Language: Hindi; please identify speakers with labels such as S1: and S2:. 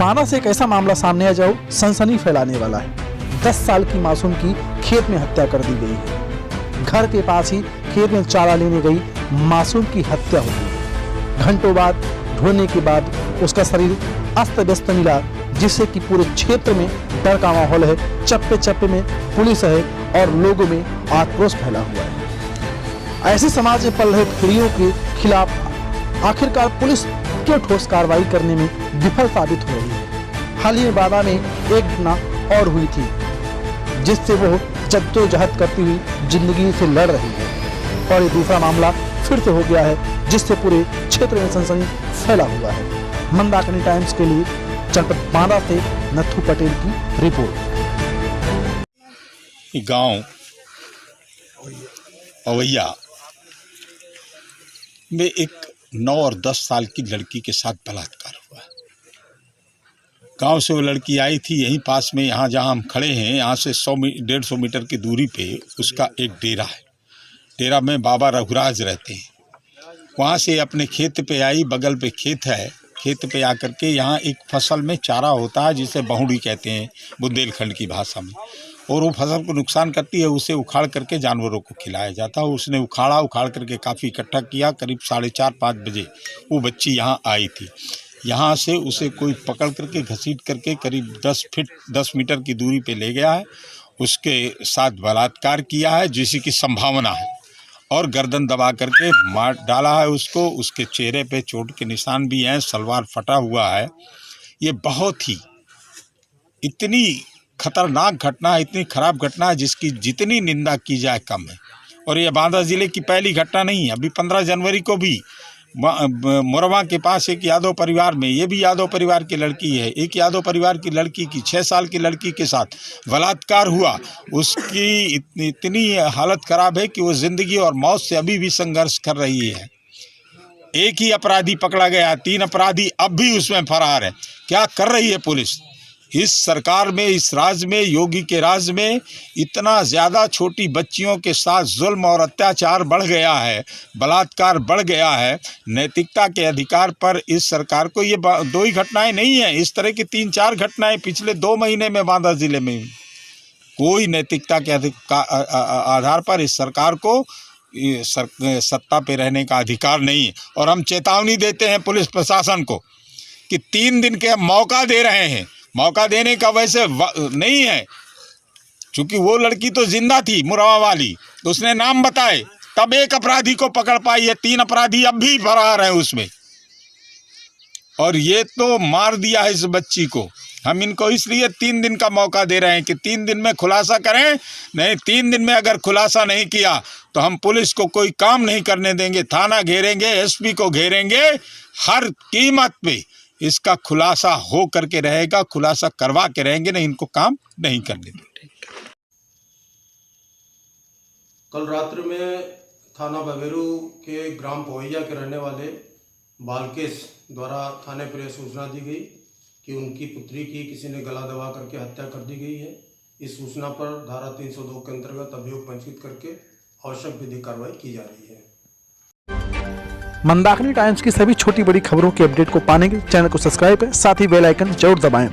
S1: बांदा से एक ऐसा मामला सामने आ जाओ सनसनी फैलाने वाला है। 10 साल की मासूम की खेत में हत्या कर दी गई है। घर के पास ही खेत में चारा लेने गई मासूम की हत्या हो गई। घंटों बाद ढूंढने के बाद उसका शरीर अस्त व्यस्त मिला, जिससे कि पूरे क्षेत्र में डर का माहौल है। चप्पे चप्पे में पुलिस है और लोगों में आक्रोश फैला हुआ है। ऐसे समाज में पल रहे पीड़ियों के खिलाफ आखिरकार पुलिस क्यों ठोस कार्रवाई करने में विफल साबित हो रही है। हाल ही में बांदा में एक घटना और हुई थी, जिससे वो जद्दोजहद करती हुई जिंदगी से लड़ रही है, और ये दूसरा मामला फिर से हो गया है, जिससे पूरे क्षेत्र में सनसनी फैला हुआ है। मंदाकिनी टाइम्स के लिए जनपद बांदा से नथु पटेल की रिपोर्ट।
S2: गांव अवैया में एक 9 और 10 साल की लड़की के साथ बलात्कार हुआ। गांव से वो लड़की आई थी, यहीं पास में, यहाँ जहाँ हम खड़े हैं, यहाँ से 100-150 मीटर की दूरी पे उसका एक डेरा है। डेरा में बाबा रघुराज रहते हैं। वहाँ से अपने खेत पे आई, बगल पे खेत है। खेत पे आकर के यहाँ एक फसल में चारा होता है, जिसे बहुड़ी कहते हैं बुंदेलखंड की भाषा में, और वो फसल को नुकसान करती है। उसे उखाड़ करके जानवरों को खिलाया जाता है। उसने उखाड़ करके काफ़ी इकट्ठा किया। करीब 4:30-5 बजे वो बच्ची यहाँ आई थी। यहाँ से उसे कोई पकड़ करके घसीट करके करीब 10 मीटर की दूरी पे ले गया है। उसके साथ बलात्कार किया है, जिसकी की संभावना है, और गर्दन दबा करके मार डाला है उसको। उसके चेहरे पे चोट के निशान भी हैं, सलवार फटा हुआ है। ये बहुत ही इतनी खतरनाक घटना है, इतनी खराब घटना है, जिसकी जितनी निंदा की जाए कम है। और ये बांदा ज़िले की पहली घटना नहीं है। अभी 15 जनवरी को भी मोरवा के पास एक यादव परिवार में, ये भी यादव परिवार की लड़की है, एक यादव परिवार की लड़की की 6 साल की लड़की के साथ बलात्कार हुआ। उसकी इतनी हालत ख़राब है कि वो ज़िंदगी और मौत से अभी भी संघर्ष कर रही है। एक ही अपराधी पकड़ा गया, 3 अपराधी अब भी उसमें फरार है। क्या कर रही है पुलिस? इस सरकार में, इस राज्य में, योगी के राज्य में इतना ज़्यादा छोटी बच्चियों के साथ जुल्म और अत्याचार बढ़ गया है, बलात्कार बढ़ गया है। नैतिकता के अधिकार पर इस सरकार को, ये 2 ही घटनाएं नहीं हैं, इस तरह की 3-4 घटनाएं पिछले 2 महीने में बांदा ज़िले में। कोई नैतिकता के आधार पर इस सरकार को सत्ता पे रहने का अधिकार नहीं है। और हम चेतावनी देते हैं पुलिस प्रशासन को कि 3 दिन के मौका दे रहे हैं। मौका देने का वैसे नहीं है, क्योंकि वो लड़की तो जिंदा थी मुरवा वाली, तो उसने नाम बताए, तब एक अपराधी को पकड़ पाई है। 3 अपराधी अब भी फरार हैं उसमें, और ये तो मार दिया है इस बच्ची को। हम इनको इसलिए 3 दिन का मौका दे रहे हैं कि 3 दिन में खुलासा करें। नहीं, 3 दिन में अगर खुलासा नहीं किया तो हम पुलिस को कोई काम नहीं करने देंगे। थाना घेरेंगे, एसपी को घेरेंगे, हर कीमत पे इसका खुलासा हो करके रहेगा, खुलासा करवा के रहेंगे, नहीं इनको काम नहीं करने देंगे।
S3: कल रात्रि में थाना बबेरू के ग्राम पोहैया के रहने वाले बालकेश द्वारा थाने पर सूचना दी गई कि उनकी पुत्री की किसी ने गला दबा करके हत्या कर दी गई है। इस सूचना पर धारा 302 के अंतर्गत अभियोग पंजीकृत करके आवश्यक विधिक कार्रवाई की जा रही है।
S1: मंदाकिनी टाइम्स की सभी छोटी बड़ी खबरों के अपडेट को पाने के चैनल को सब्सक्राइब करें, साथ ही बेल आइकन जरूर दबाएं।